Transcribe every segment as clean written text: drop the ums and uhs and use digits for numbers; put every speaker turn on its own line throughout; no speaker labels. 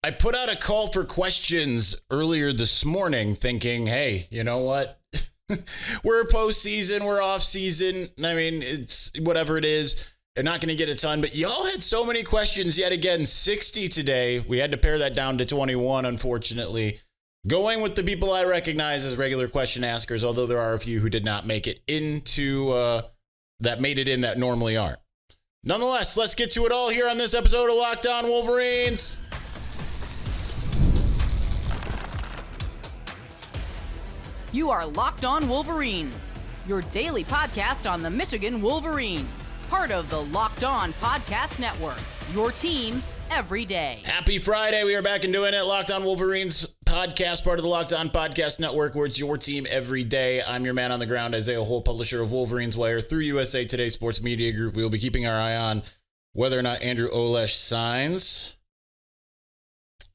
I put out a call for questions earlier this morning thinking, hey, you know what? We're postseason, we're off season. I mean, it's whatever it is. They're not going to get a ton, but y'all had so many questions yet again. 60 today. We had to pare that down to 21, unfortunately. Going with the people I recognize as regular question askers, although there are a few who did not make it into that made it in that normally aren't. Nonetheless, let's get to it all here on this episode of Locked On Wolverines.
You are Locked On Wolverines, your daily podcast on the Michigan Wolverines, part of the Locked On Podcast Network, your team every day.
Happy Friday. We are back and doing it. Locked On Wolverines podcast, part of the Locked On Podcast Network, where it's your team every day. I'm your man on the ground, Isaiah Hole, publisher of Wolverines Wire through USA Today Sports Media Group. We will be keeping our eye on whether or not Andrew Olesh signs.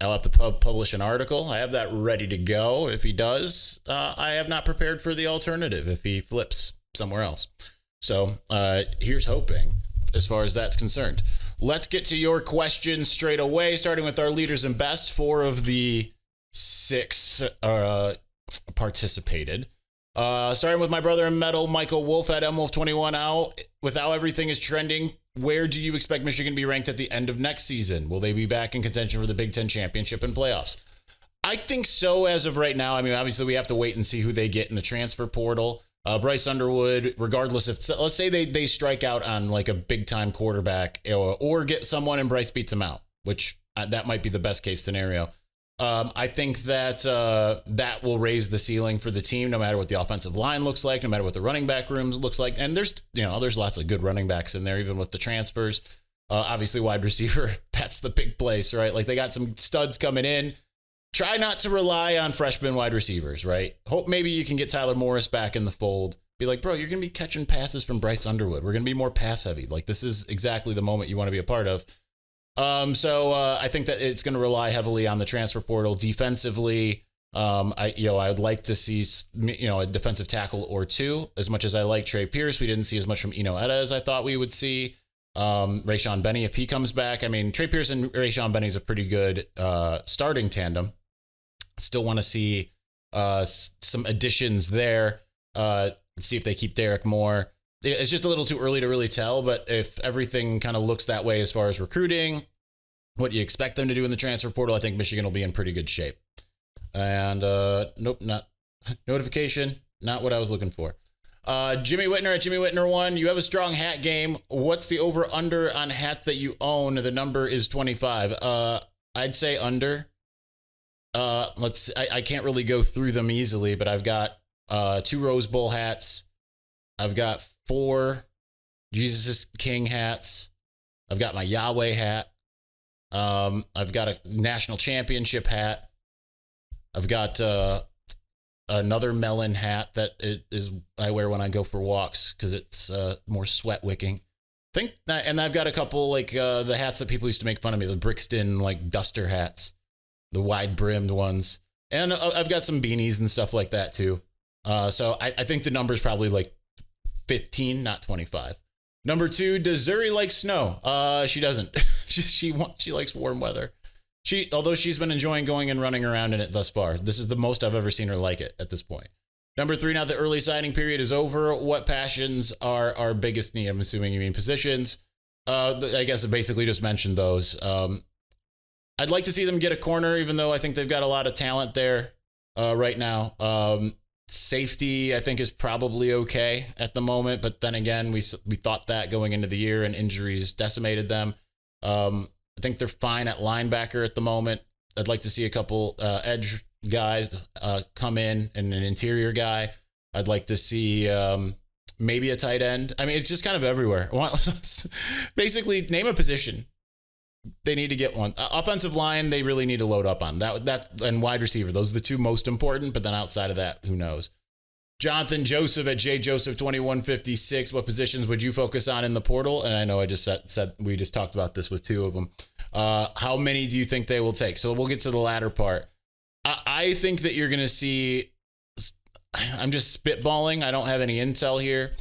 I'll have to publish an article. I have that ready to go. If he does, I have not prepared for the alternative if he flips somewhere else. So here's hoping as far as that's concerned. Let's get to your questions straight away, starting with our leaders and best. 4 of the 6 participated. Starting with my brother in metal, Michael Wolf at MWolf21 out. With how everything is trending, where do you expect Michigan to be ranked at the end of next season? Will they be back in contention for the Big Ten championship and playoffs? I think so as of right now. I mean, obviously we have to wait and see who they get in the transfer portal. Bryce Underwood, regardless if, let's say they strike out on like a big time quarterback or get someone and Bryce beats them out, which that might be the best case scenario. I think that that will raise the ceiling for the team, no matter what the offensive line looks like, no matter what the running back room looks like. And there's lots of good running backs in there, even with the transfers. Obviously, wide receiver, that's the big place, right? Like they got some studs coming in. Try not to rely on freshman wide receivers, right? Hope maybe you can get Tyler Morris back in the fold. Be like, bro, you're going to be catching passes from Bryce Underwood. We're going to be more pass heavy. Like this is exactly the moment you want to be a part of. So I think that it's going to rely heavily on the transfer portal defensively. I would like to see, a defensive tackle or two. As much as I like Trey Pierce, we didn't see as much from Eno Etta as I thought we would see. Rayshawn Benny, if he comes back, I mean, Trey Pierce and Rayshawn Benny is a pretty good starting tandem. Still want to see some additions there. See if they keep Derek Moore. It's just a little too early to really tell, but if everything kind of looks that way as far as recruiting, what you expect them to do in the transfer portal, I think Michigan will be in pretty good shape. And nope, not notification, not what I was looking for. Jimmy Whitner at Jimmy Whitner 1. You have a strong hat game. What's the over under on hats that you own? The number is 25. I'd say under. I can't really go through them easily, but I've got 2 Rose Bowl hats. I've got 4 Jesus is King hats. I've got my Yahweh hat. I've got a national championship hat. I've got another melon hat that is I wear when I go for walks because it's more sweat wicking. And I've got a couple like the hats that people used to make fun of me, the Brixton like duster hats, the wide brimmed ones. And I've got some beanies and stuff like that too. So I think the number is probably like 15, not 25. Number 2, does Zuri like snow? She doesn't. she likes warm weather. Although she's been enjoying going and running around in it thus far. This is the most I've ever seen her like it at this point. Number 3, now the early signing period is over. What passions are our biggest need? I'm assuming you mean positions. I guess I basically just mentioned those. I'd like to see them get a corner, even though I think they've got a lot of talent there right now. Safety, I think, is probably okay at the moment. But then again, we thought that going into the year and injuries decimated them. I think they're fine at linebacker at the moment. I'd like to see a couple edge guys come in and an interior guy. I'd like to see maybe a tight end. I mean, it's just kind of everywhere. Basically, name a position. They need to get one. Offensive line, they really need to load up on that and wide receiver. Those are the 2 most important. But then outside of that, who knows? Jonathan Joseph at JJoseph2156. What positions would you focus on in the portal? And I know I just said we just talked about this with 2 of them. How many do you think they will take? So we'll get to the latter part. I think that you're going to see. I'm just spitballing. I don't have any intel here.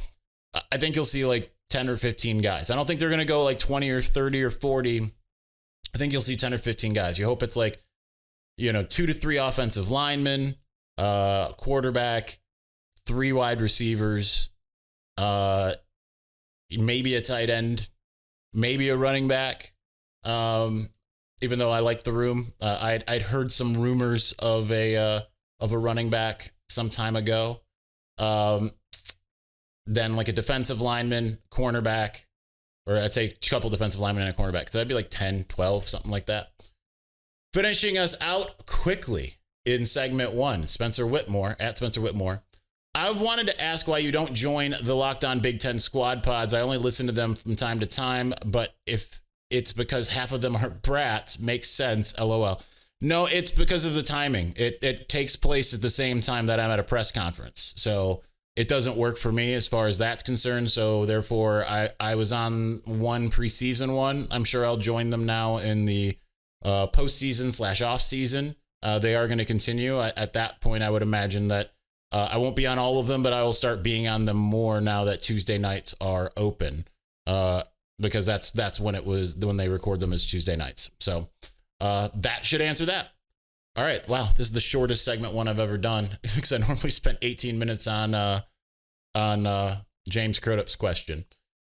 I think you'll see like 10 or 15 guys. I don't think they're going to go like 20 or 30 or 40. I think you'll see 10 or 15 guys. You hope it's like, 2 to 3 offensive linemen, quarterback, 3 wide receivers, maybe a tight end, maybe a running back. Even though I like the room, I'd heard some rumors of a running back some time ago. Then like a defensive lineman, cornerback, or I'd say a couple defensive linemen and a cornerback. So that'd be like 10, 12, something like that. Finishing us out quickly in segment 1, Spencer Whitmore, at Spencer Whitmore. I wanted to ask why you don't join the Locked On Big Ten squad pods. I only listen to them from time to time, but if it's because half of them are brats, makes sense, LOL. No, it's because of the timing. It takes place at the same time that I'm at a press conference. So it doesn't work for me as far as that's concerned. So therefore, I was on one preseason one. I'm sure I'll join them now in the postseason / off season. They are going to continue. At that point, I would imagine that I won't be on all of them, but I will start being on them more now that Tuesday nights are open. Because that's when when they record them as Tuesday nights. So that should answer that. All right. Wow. This is the shortest segment 1 I've ever done because I normally spent 18 minutes on James Crudup's question.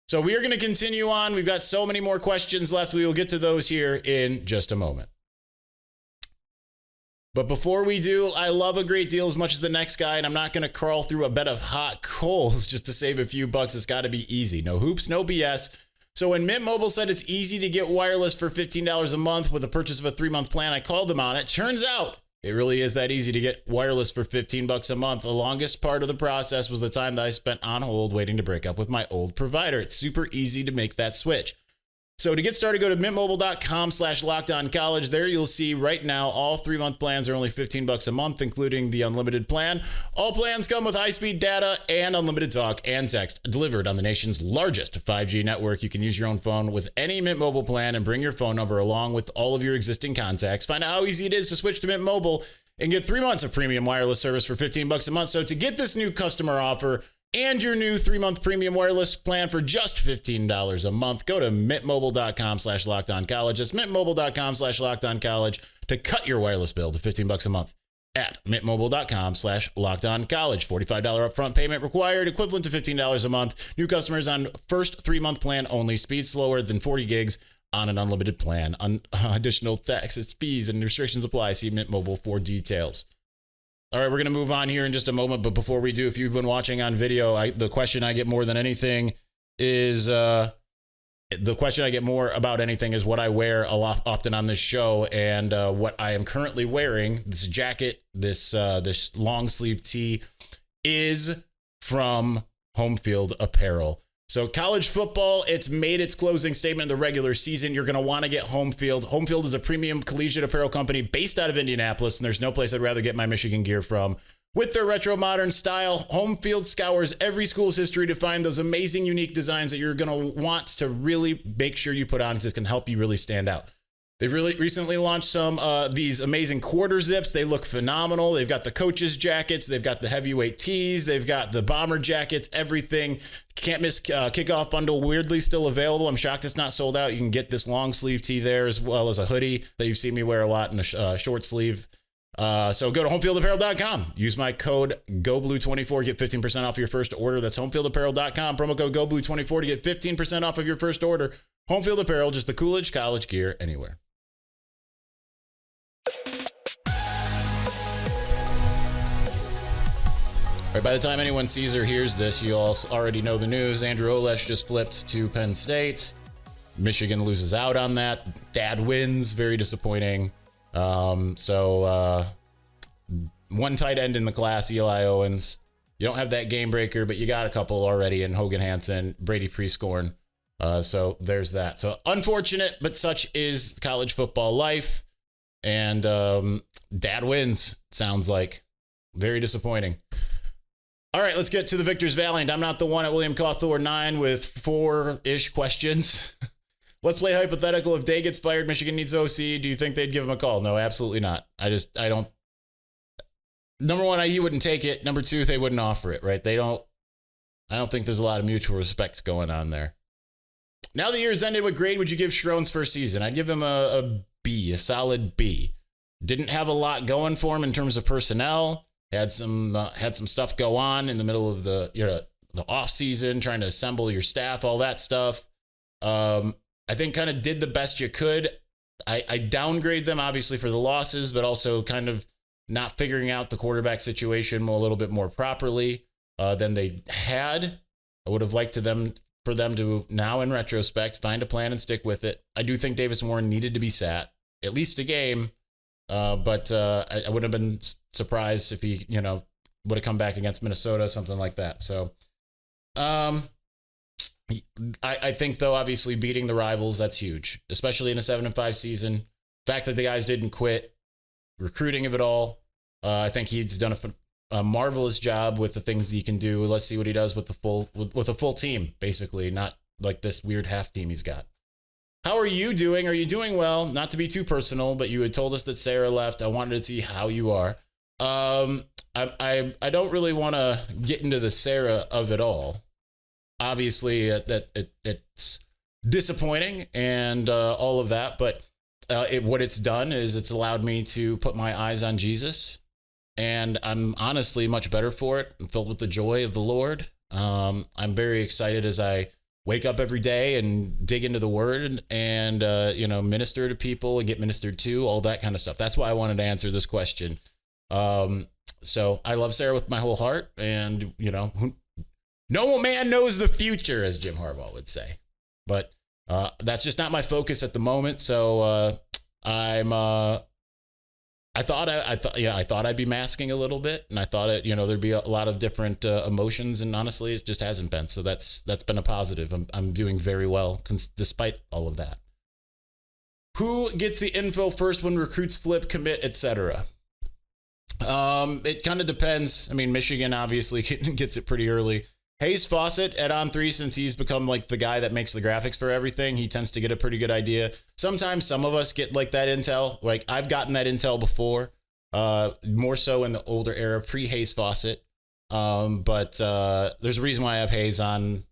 So we are going to continue on. We've got so many more questions left. We will get to those here in just a moment. But before we do, I love a great deal as much as the next guy, and I'm not going to crawl through a bed of hot coals just to save a few bucks. It's got to be easy. No hoops, no BS. So when Mint Mobile said it's easy to get wireless for $15 a month with the purchase of a 3-month plan, I called them on it. Turns out it really is that easy to get wireless for $15 a month. The longest part of the process was the time that I spent on hold waiting to break up with my old provider. It's super easy to make that switch. So to get started, go to mintmobile.com/lockedoncollege. There you'll see right now all 3-month plans are only $15 a month, including the unlimited plan. All plans come with high-speed data and unlimited talk and text delivered on the nation's largest 5G network. You can use your own phone with any Mint Mobile plan and bring your phone number along with all of your existing contacts. Find out how easy it is to switch to Mint Mobile and get 3 months of premium wireless service for $15 a month. So to get this new customer offer and your new 3-month premium wireless plan for just $15 a month, go to mintmobile.com/lockedoncollege. That's mintmobile.com/lockedoncollege to cut your wireless bill to $15 a month at mintmobile.com/lockedoncollege. $45 upfront payment required, equivalent to $15 a month. New customers on first 3-month plan only. Speed slower than 40 gigs on an unlimited plan. Additional taxes, fees, and restrictions apply. See Mint Mobile for details. All right, we're going to move on here in just a moment. But before we do, if you've been watching on video, the question I get more than anything is what I wear a lot often on this show, and what I am currently wearing, this jacket, this long sleeve tee, is from Homefield Apparel. So college football, it's made its closing statement in the regular season. You're going to want to get Homefield. Homefield is a premium collegiate apparel company based out of Indianapolis, and there's no place I'd rather get my Michigan gear from. With their retro modern style, Homefield scours every school's history to find those amazing, unique designs that you're going to want to really make sure you put on because it can help you really stand out. They've really recently launched some these amazing quarter zips. They look phenomenal. They've got the coaches jackets. They've got the heavyweight tees. They've got the bomber jackets, everything. Can't miss kickoff bundle, weirdly still available. I'm shocked it's not sold out. You can get this long sleeve tee there as well as a hoodie that you've seen me wear a lot in a short sleeve. So go to homefieldapparel.com. Use my code GOBLUE24. Get 15% off your first order. That's homefieldapparel.com. Promo code GOBLUE24 to get 15% off of your first order. Homefield Apparel, just the coolest college gear anywhere. All right, by the time anyone sees or hears this, you all already know the news. Andrew Olesh just flipped to Penn State. Michigan loses out on that. Dad wins. Very disappointing. One tight end in the class, Eli Owens. You don't have that game breaker, but you got a couple already in Hogan Hansen, Brady Prescorn. So there's that. So unfortunate, but such is college football life. And Dad wins, sounds like. Very disappointing. All right, let's get to the Victor's Valiant. I'm not the one at William Cawthor 9 with 4-ish questions. Let's play hypothetical. If Day gets fired, Michigan needs OC. Do you think they'd give him a call? No, absolutely not. I don't. Number one, he wouldn't take it. Number two, they wouldn't offer it, right? I don't think there's a lot of mutual respect going on there. Now the year's ended, what grade would you give Schrone's first season? I'd give him a B, a solid B. Didn't have a lot going for him in terms of personnel. Had some stuff go on in the middle of the off season, trying to assemble your staff, all that stuff. I think kind of did the best you could. I downgrade them obviously for the losses, but also kind of not figuring out the quarterback situation a little bit more properly than they had. I would have liked for them to now in retrospect find a plan and stick with it. I do think Davis Warren needed to be sat at least a game, but I wouldn't have been surprised if he would have come back against Minnesota, something like that. So I think though, obviously beating the rivals, that's huge, especially in a 7-5 season. The fact that the guys didn't quit, recruiting of it all. I think he's done a marvelous job with the things he can do. Let's see what he does with a full team, basically, not like this weird half team he's got. How are you doing? Are you doing well? Not to be too personal, but you had told us that Sarah left. I wanted to see how you are. I don't really want to get into the Sarah of it all. Obviously, it's disappointing and all of that, but what it's done is it's allowed me to put my eyes on Jesus. And I'm honestly much better for it. I'm filled with the joy of the Lord. I'm very excited as I wake up every day and dig into the word and, minister to people and get ministered to, all that kind of stuff. That's why I wanted to answer this question. So I love Sarah with my whole heart, and, no man knows the future, as Jim Harbaugh would say. But that's just not my focus at the moment. So I thought I'd be masking a little bit, and I thought there'd be a lot of different emotions, and honestly, it just hasn't been. So that's been a positive. I'm doing very well despite all of that. Who gets the info first when recruits flip, commit, etc.? It kind of depends. I mean, Michigan obviously gets it pretty early. Hayes Fawcett at On3, since he's become like the guy that makes the graphics for everything, he tends to get a pretty good idea. Sometimes some of us get like that intel. Like I've gotten that intel before, more so in the older era, pre-Hayes Fawcett. But there's a reason why I have Hayes on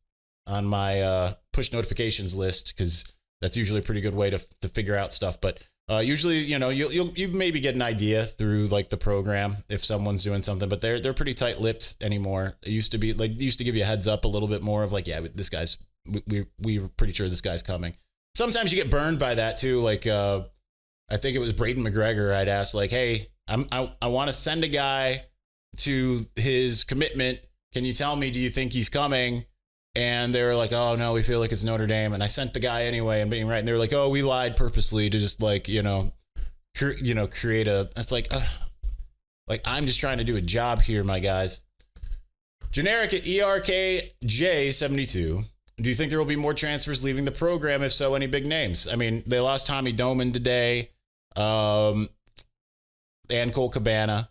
my push notifications list, because that's usually a pretty good way to figure out stuff. But usually, you maybe get an idea through like the program if someone's doing something, but they're pretty tight-lipped anymore. It used to be like, they used to give you a heads up a little bit more of like, yeah, this guy's, we're pretty sure this guy's coming. Sometimes you get burned by that too. Like, I think it was Braden McGregor. I'd ask like, hey, I want to send a guy to his commitment. Can you tell me, do you think he's coming? And they were like, oh, no, we feel like it's Notre Dame. And I sent the guy anyway, and being right. And they were like, oh, we lied purposely to just like, create a, it's like I'm just trying to do a job here, my guys. Generic at ERKJ72. Do you think there will be more transfers leaving the program? If so, any big names? I mean, they lost Tommy Doman today, and Cole Cabana.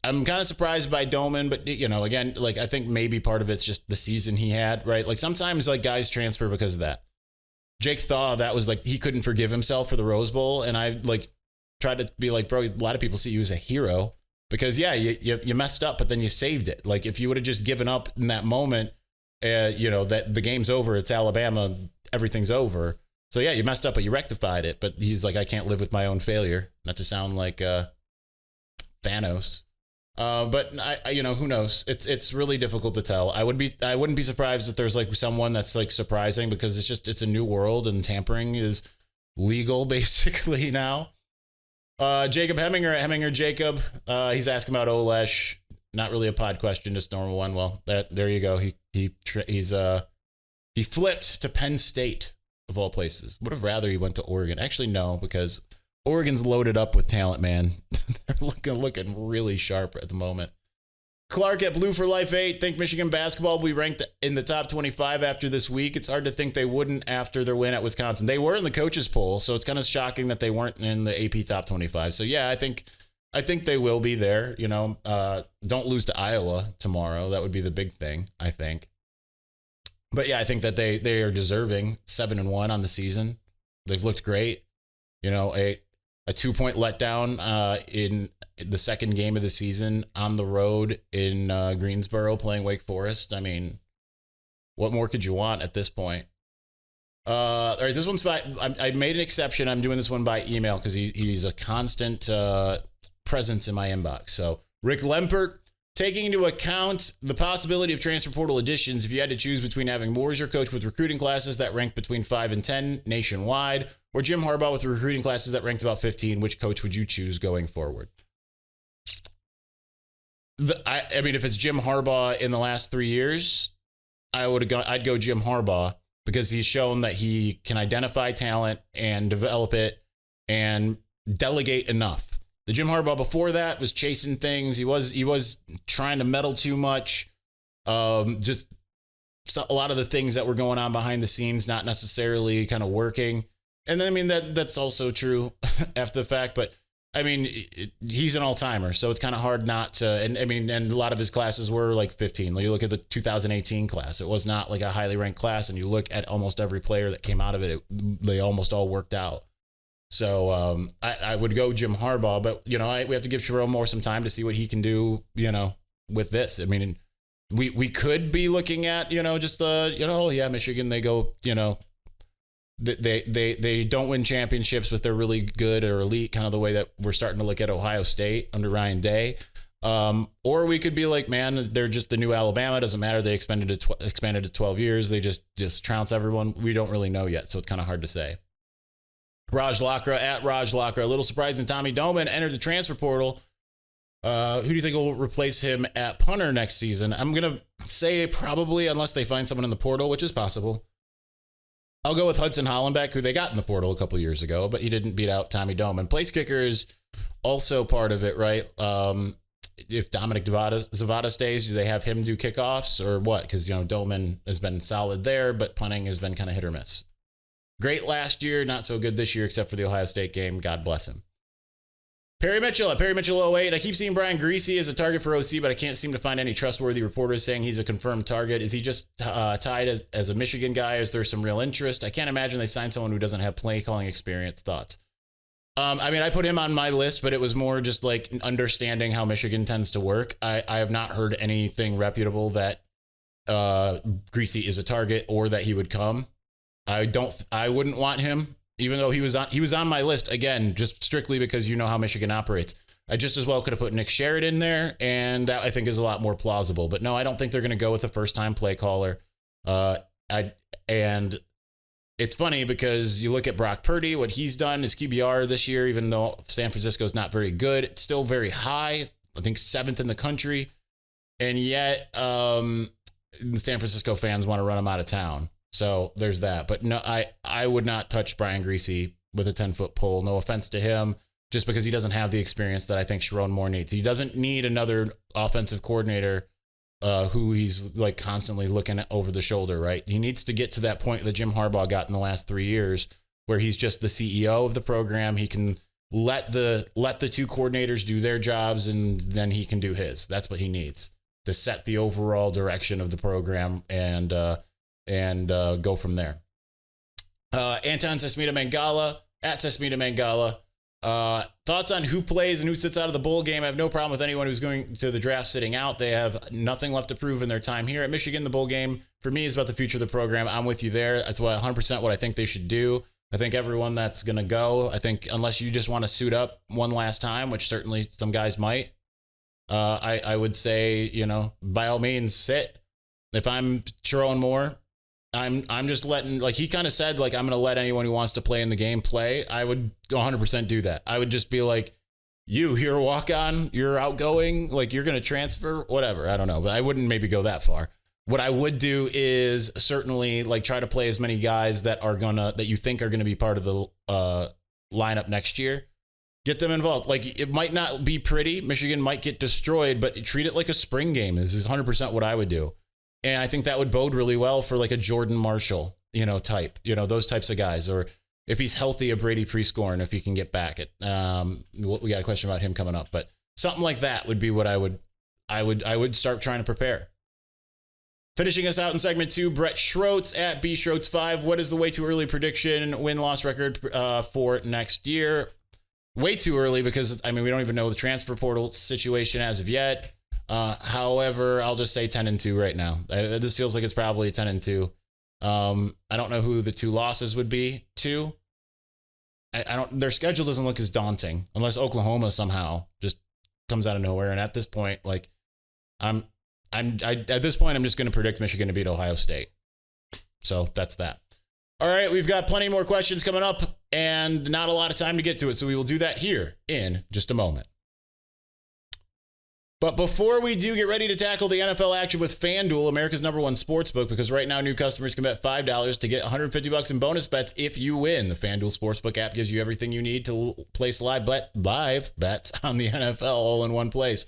I'm kind of surprised by Doman, but again, like I think maybe part of it's just the season he had, right? Like sometimes like guys transfer because of that. Jake Thaw, that was like he couldn't forgive himself for the Rose Bowl, and I like tried to be like, bro, a lot of people see you as a hero because you messed up, but then you saved it. Like if you would have just given up in that moment, that the game's over, it's Alabama, everything's over. So yeah, you messed up, but you rectified it. But he's like, I can't live with my own failure. Not to sound like Thanos. But I who knows? It's really difficult to tell. I wouldn't be surprised if there's like someone that's like surprising, because it's a new world and tampering is legal basically now. Jacob Heminger Jacob, he's asking about Olesh. Not really a pod question, just normal one. Well, there you go. He flipped to Penn State of all places. Would have rather he went to Oregon. Actually, no, because Oregon's loaded up with talent, man. They're looking really sharp at the moment. Clark at Blue for Life 8. Think Michigan basketball will be ranked in the top 25 after this week? It's hard to think they wouldn't after their win at Wisconsin. They were in the coaches poll, so it's kind of shocking that they weren't in the AP top 25. So yeah, I think they will be there. Don't lose to Iowa tomorrow. That would be the big thing, I think. But yeah, I think that they are deserving 7-1 on the season. They've looked great. A 2-point letdown in the second game of the season on the road in Greensboro playing Wake Forest. I mean, what more could you want at this point? All right, this one's by. I made an exception. I'm doing this one by email because he's a constant presence in my inbox. So Rick Lempert, taking into account the possibility of transfer portal additions, if you had to choose between having Moore as your coach with recruiting classes that ranked between 5 and 10 nationwide, or Jim Harbaugh with recruiting classes that ranked about 15, which coach would you choose going forward? I mean, if it's Jim Harbaugh in the last 3 years, I'd go Jim Harbaugh because he's shown that he can identify talent and develop it and delegate enough. The Jim Harbaugh before that was chasing things. He was trying to meddle too much. Just a lot of the things that were going on behind the scenes, not necessarily kind of working. And then, I mean, that's also true after the fact, but I mean, he's an all-timer, so it's kind of hard not to, and I mean, and a lot of his classes were like 15. You look at the 2018 class, it was not like a highly ranked class, and you look at almost every player that came out of it, they almost all worked out. So I would go Jim Harbaugh, but, you know, we have to give Sherrone Moore some time to see what he can do, you know, with this. I mean, we could be looking at, you know, just, yeah, Michigan, they go, you know, they don't win championships, but they're really good or elite, kind of the way that we're starting to look at Ohio State under Ryan Day. Or we could be like, man, they're just the new Alabama. It doesn't matter. They expanded to 12 years. They just trounce everyone. We don't really know yet, so it's kind of hard to say. Raj Lakra at Raj Lakra. A little surprised that Tommy Doman entered the transfer portal. Who do you think will replace him at punter next season? I'm going to say probably, unless they find someone in the portal, which is possible. I'll go with Hudson Hollenbeck, who they got in the portal a couple years ago, but he didn't beat out Tommy Doman. Place kicker is also part of it, right? If Dominic Zavada stays, do they have him do kickoffs or what? Because, you know, Doman has been solid there, but punting has been kind of hit or miss. Great last year, not so good this year, except for the Ohio State game. God bless him. Perry Mitchell at Perry Mitchell 08. I keep seeing Brian Greasy as a target for OC, but I can't seem to find any trustworthy reporters saying he's a confirmed target. Is he just tied as a Michigan guy? Is there some real interest? I can't imagine they signed someone who doesn't have play calling experience. Thoughts? I mean, I put him on my list, but it was more just like understanding how Michigan tends to work. I have not heard anything reputable that Greasy is a target or that he would come. I wouldn't want him. Even though he was on my list, again, just strictly because you know how Michigan operates. I just as well could have put Nick Sheridan there, and that I think is a lot more plausible. But no, I don't think they're going to go with a first-time play caller. And it's funny because you look at Brock Purdy, what he's done, his QBR this year, even though San Francisco's not very good, it's still very high. I think 7th in the country. And yet the San Francisco fans want to run him out of town. So there's that. But no, I would not touch Brian Greasy with a 10-foot pole. No offense to him, just because he doesn't have the experience that I think Sherrone Moore needs. He doesn't need another offensive coordinator who he's like constantly looking at over the shoulder, right? He needs to get to that point that Jim Harbaugh got in the last 3 years where he's just the CEO of the program. He can let the two coordinators do their jobs, and then he can do his. That's what he needs to set the overall direction of the program and go from there. Anton Sesmita Mangala at Sesmita Mangala. Thoughts on who plays and who sits out of the bowl game? I have no problem with anyone who's going to the draft sitting out. They have nothing left to prove in their time here at Michigan. The bowl game for me is about the future of the program. I'm with you there. That's 100% what I think they should do. I think everyone that's going to go, I think unless you just want to suit up one last time, which certainly some guys might, I would say, you know, by all means sit. If I'm Sherrone Moore, I'm just letting, like he kind of said, like, I'm going to let anyone who wants to play in the game play. I would 100% do that. I would just be like, you're a walk-on, you're outgoing, like you're going to transfer, whatever. I don't know, but I wouldn't maybe go that far. What I would do is certainly like try to play as many guys that you think are going to be part of the lineup next year. Get them involved. Like it might not be pretty. Michigan might get destroyed, but treat it like a spring game. This is 100% what I would do. And I think that would bode really well for like a Jordan Marshall, you know, type, you know, those types of guys. Or if he's healthy, a Brady Prescorn, if he can get back. We got a question about him coming up, but something like that would be what I would start trying to prepare. Finishing us out in segment 2, Brett Schroetz at bschroetz5. What is the way too early prediction win-loss record for next year? Way too early because, I mean, we don't even know the transfer portal situation as of yet. However, I'll just say 10-2 right now. This feels like it's probably 10-2. I don't know who the 2 losses would be to. I don't. Their schedule doesn't look as daunting unless Oklahoma somehow just comes out of nowhere. And at this point, like, at this point, I'm just going to predict Michigan to beat Ohio State. So that's that. All right, we've got plenty more questions coming up and not a lot of time to get to it. So we will do that here in just a moment. But before we do, get ready to tackle the NFL action with FanDuel, America's #1 sportsbook, because right now new customers can bet $5 to get $150 in bonus bets if you win. The FanDuel Sportsbook app gives you everything you need to place live bets on the NFL all in one place.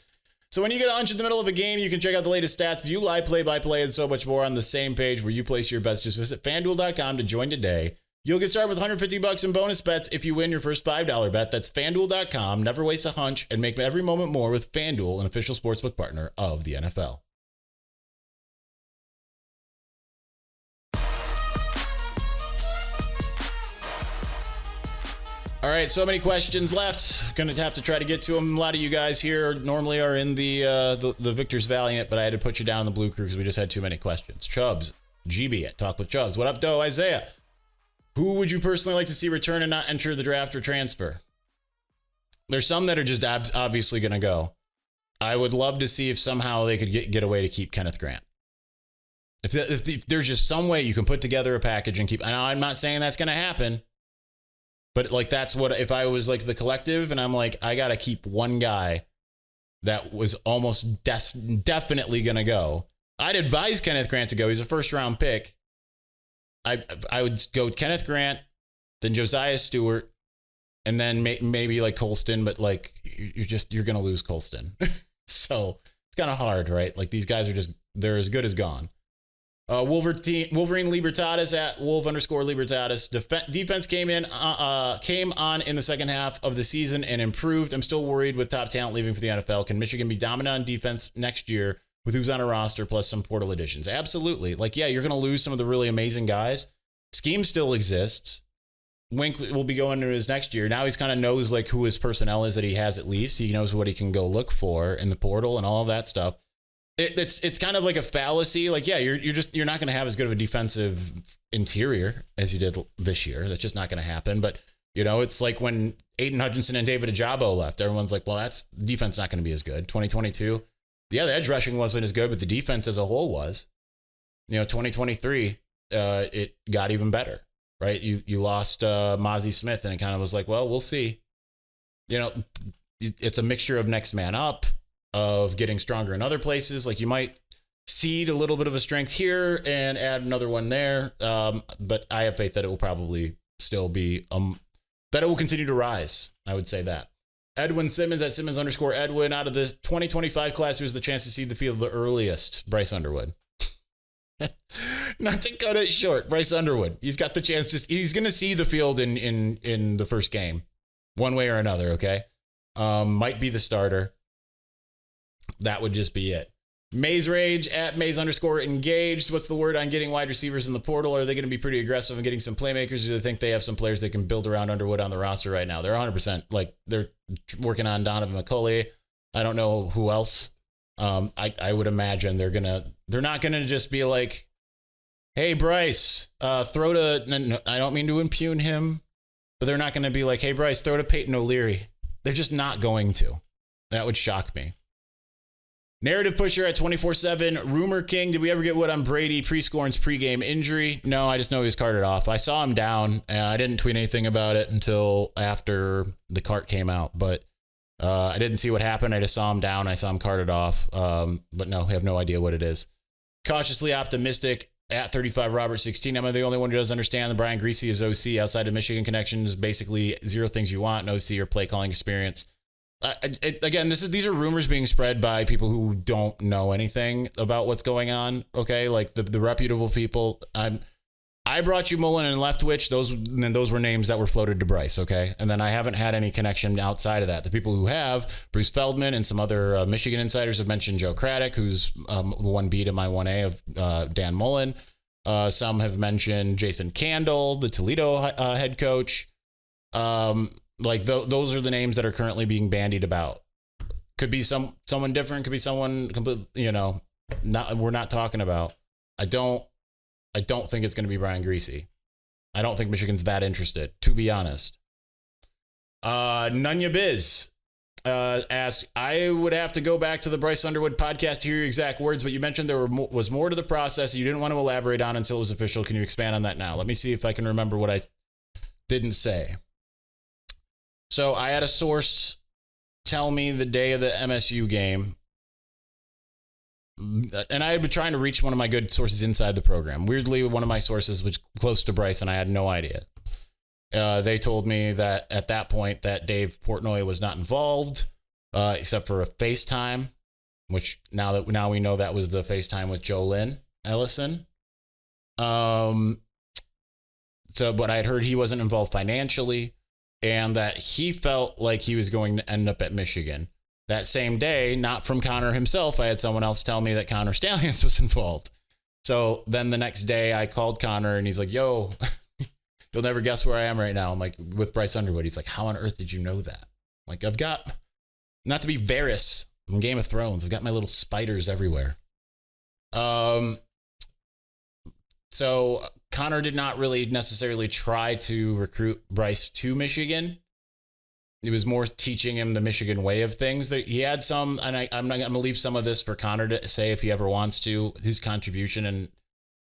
So when you get a hunch in the middle of a game, you can check out the latest stats, view live play-by-play, and so much more on the same page where you place your bets. Just visit FanDuel.com to join today. You'll get started with $150 in bonus bets if you win your first $5 bet. That's FanDuel.com. Never waste a hunch and make every moment more with FanDuel, an official sportsbook partner of the NFL. All right, so many questions left. Going to have to try to get to them. A lot of you guys here normally are in the Victor's Valiant, but I had to put you down in the Blue Crew because we just had too many questions. Chubbs, GB at Talk with Chubbs. What up, Doe? Isaiah. Who would you personally like to see return and not enter the draft or transfer? There's some that are just obviously going to go. I would love to see if somehow they could get a way to keep Kenneth Grant. If there's just some way you can put together a package and keep... Now, I'm not saying that's going to happen, but like that's what... If I was like the collective and I'm like, I got to keep one guy that was almost definitely going to go, I'd advise Kenneth Grant to go. He's a first-round pick. I would go Kenneth Grant, then Josiah Stewart, and then maybe like Colston, but like you're going to lose Colston. So it's kind of hard, right? Like these guys they're as good as gone. Wolverine Libertatis at Wolf_Libertatis. Defense came on in the second half of the season and improved. I'm still worried with top talent leaving for the NFL. Can Michigan be dominant on defense next year with who's on a roster plus some portal additions? Absolutely. Like, yeah, you're going to lose some of the really amazing guys. Scheme still exists. Wink will be going into his next year. Now he's kind of knows like who his personnel is that he has at least. He knows what he can go look for in the portal and all of that stuff. It's kind of like a fallacy. Like, yeah, you're not going to have as good of a defensive interior as you did this year. That's just not going to happen. But, you know, it's like when Aiden Hutchinson and David Ajabo left, everyone's like, well, that's defense not going to be as good. 2022. Yeah, the edge rushing wasn't as good, but the defense as a whole was. You know, 2023, it got even better, right? You lost Mozzie Smith, and it kind of was like, well, we'll see. You know, it's a mixture of next man up, of getting stronger in other places. Like you might seed a little bit of a strength here and add another one there. But I have faith that it will probably still be, that it will continue to rise. I would say that. Edwin Simmons at Simmons_Edwin. Out of the 2025 class, who has the chance to see the field the earliest? Bryce Underwood. Not to cut it short. Bryce Underwood. He's got the chance he's going to see the field in the first game, one way or another. Okay. Might be the starter. That would just be it. Maze Rage at Maze_engaged. What's the word on getting wide receivers in the portal? Are they going to be pretty aggressive in getting some playmakers? Or do they think they have some players they can build around Underwood on the roster right now? They're 100%. Like they're working on Donovan McCulley. I don't know who else. I would imagine they're not going to just be like, hey, Bryce, throw to, I don't mean to impugn him, but they're not going to be like, hey, Bryce, throw to Peyton O'Leary. They're just not going to. That would shock me. Narrative Pusher at 24/7. Rumor King. Did we ever get what on Brady pre-Scorn's pregame injury? No, I just know he was carted off. I saw him down. I didn't tweet anything about it until after the cart came out, but I didn't see what happened. I just saw him down. I saw him carted off. But no, I have no idea what it is. Cautiously Optimistic at 35 Robert 16. Am I the only one who doesn't understand that Brian Greasy is OC outside of Michigan connections? Basically zero things you want, no OC or play calling experience. Again, these are rumors being spread by people who don't know anything about what's going on. Okay, like the reputable people. I brought you Mullen and Leftwich. Those were names that were floated to Bryce. Okay, and then I haven't had any connection outside of that. The people who have, Bruce Feldman and some other Michigan insiders have mentioned Joe Craddock, who's the 1B to my 1A of Dan Mullen. Some have mentioned Jason Candle, the Toledo head coach. Like those are the names that are currently being bandied about. Could be someone different. Could be someone completely, we're not talking about. I don't I don't think it's going to be Brian Griese. I don't think Michigan's that interested, to be honest. Nunya Biz asks, I would have to go back to the Bryce Underwood podcast to hear your exact words, but you mentioned there was more to the process you didn't want to elaborate on until it was official. Can you expand on that now? Let me see if I can remember what I didn't say. So I had a source tell me the day of the MSU game, and I had been trying to reach one of my good sources inside the program. Weirdly, one of my sources was close to Bryce, and I had no idea. They told me that at that point that Dave Portnoy was not involved, except for a FaceTime, which now we know that was the FaceTime with Jolynn Ellison. But I had heard he wasn't involved financially, and that he felt like he was going to end up at Michigan. That same day, not from Connor himself, I had someone else tell me that Connor Stallions was involved. So then the next day I called Connor and he's like, yo, you'll never guess where I am right now. I'm like, with Bryce Underwood. He's like, how on earth did you know that? I'm like, I've got, not to be Varys from Game of Thrones, I've got my little spiders everywhere. So Connor did not really necessarily try to recruit Bryce to Michigan. It was more teaching him the Michigan way of things. That he had some, and I'm going to leave some of this for Connor to say if he ever wants to, his contribution and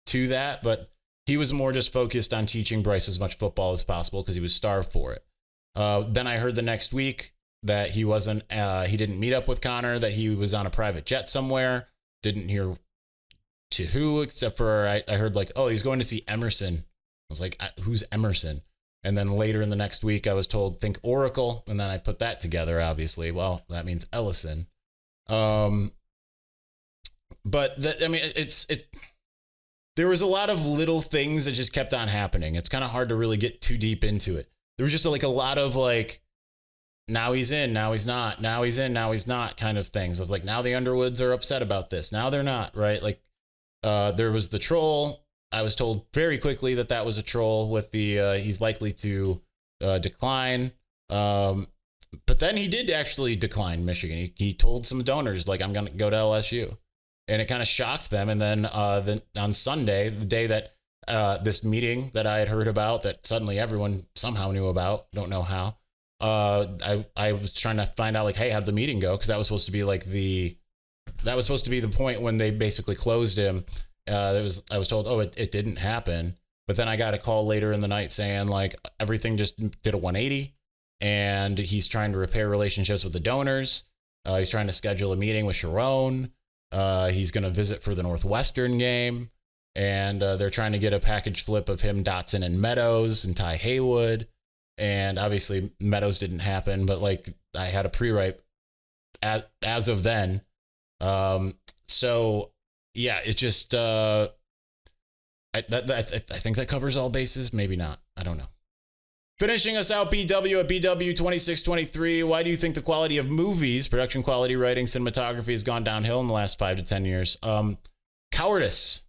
to that. But he was more just focused on teaching Bryce as much football as possible because he was starved for it. Then I heard the next week that he didn't meet up with Connor, that he was on a private jet somewhere. Didn't hear to who, except for I heard like, oh, he's going to see Emerson. I was like, who's Emerson? And then later in the next week, I was told, think Oracle. And then I put that together, obviously. Well, that means Ellison. But there was a lot of little things that just kept on happening. It's kind of hard to really get too deep into it. There was just like a lot of like, now he's in, now he's not, now he's in, now he's not kind of things of like, now the Underwoods are upset about this. Now they're not, right? Like there was the troll. I was told very quickly that was a troll with the he's likely to decline. But then he did actually decline Michigan. He told some donors, like, I'm going to go to LSU. And it kind of shocked them. And then on Sunday, the day that this meeting that I had heard about that suddenly everyone somehow knew about, don't know how, I was trying to find out, like, hey, how'd the meeting go? Because that was supposed to be like the point when they basically closed him. I was told, oh, it didn't happen. But then I got a call later in the night saying like everything just did a 180 and he's trying to repair relationships with the donors. He's trying to schedule a meeting with Sharon. He's going to visit for the Northwestern game. And they're trying to get a package flip of him, Dotson, and Meadows and Ty Haywood. And obviously Meadows didn't happen, but like I had a pre-write as of then. So yeah, it just, I think that covers all bases. Maybe not. I don't know. Finishing us out, BW at BW2623. Why do you think the quality of movies, production quality, writing, cinematography has gone downhill in the last 5 to 10 years? Cowardice.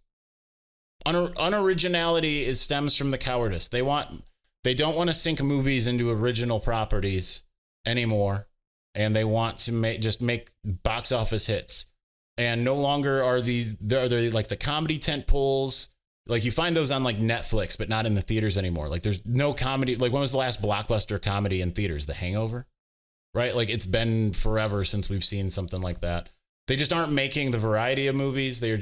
Unoriginality stems from the cowardice. They don't want to sink movies into original properties anymore. And they want to make box office hits. And no longer are they're like the comedy tent poles. Like you find those on like Netflix, but not in the theaters anymore. Like there's no comedy. Like when was the last blockbuster comedy in theaters? The Hangover, right? Like it's been forever since we've seen something like that. They just aren't making the variety of movies. They're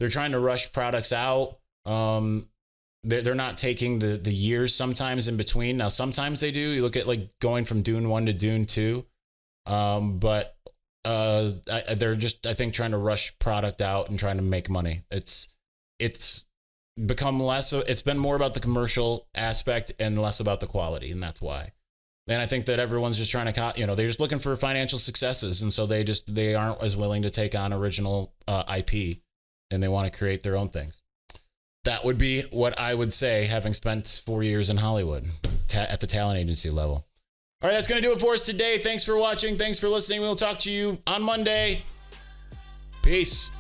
trying to rush products out. They're not taking the years sometimes in between. Now, sometimes they do. You look at like going from Dune 1 to Dune 2. But they're just, I think, trying to rush product out and trying to make money. It's become less, it's been more about the commercial aspect and less about the quality. And that's why. And I think that everyone's just trying to, they're just looking for financial successes. And so they aren't as willing to take on original IP and they want to create their own things. That would be what I would say, having spent 4 years in Hollywood at the talent agency level. All right, that's going to do it for us today. Thanks for watching. Thanks for listening. We'll talk to you on Monday. Peace.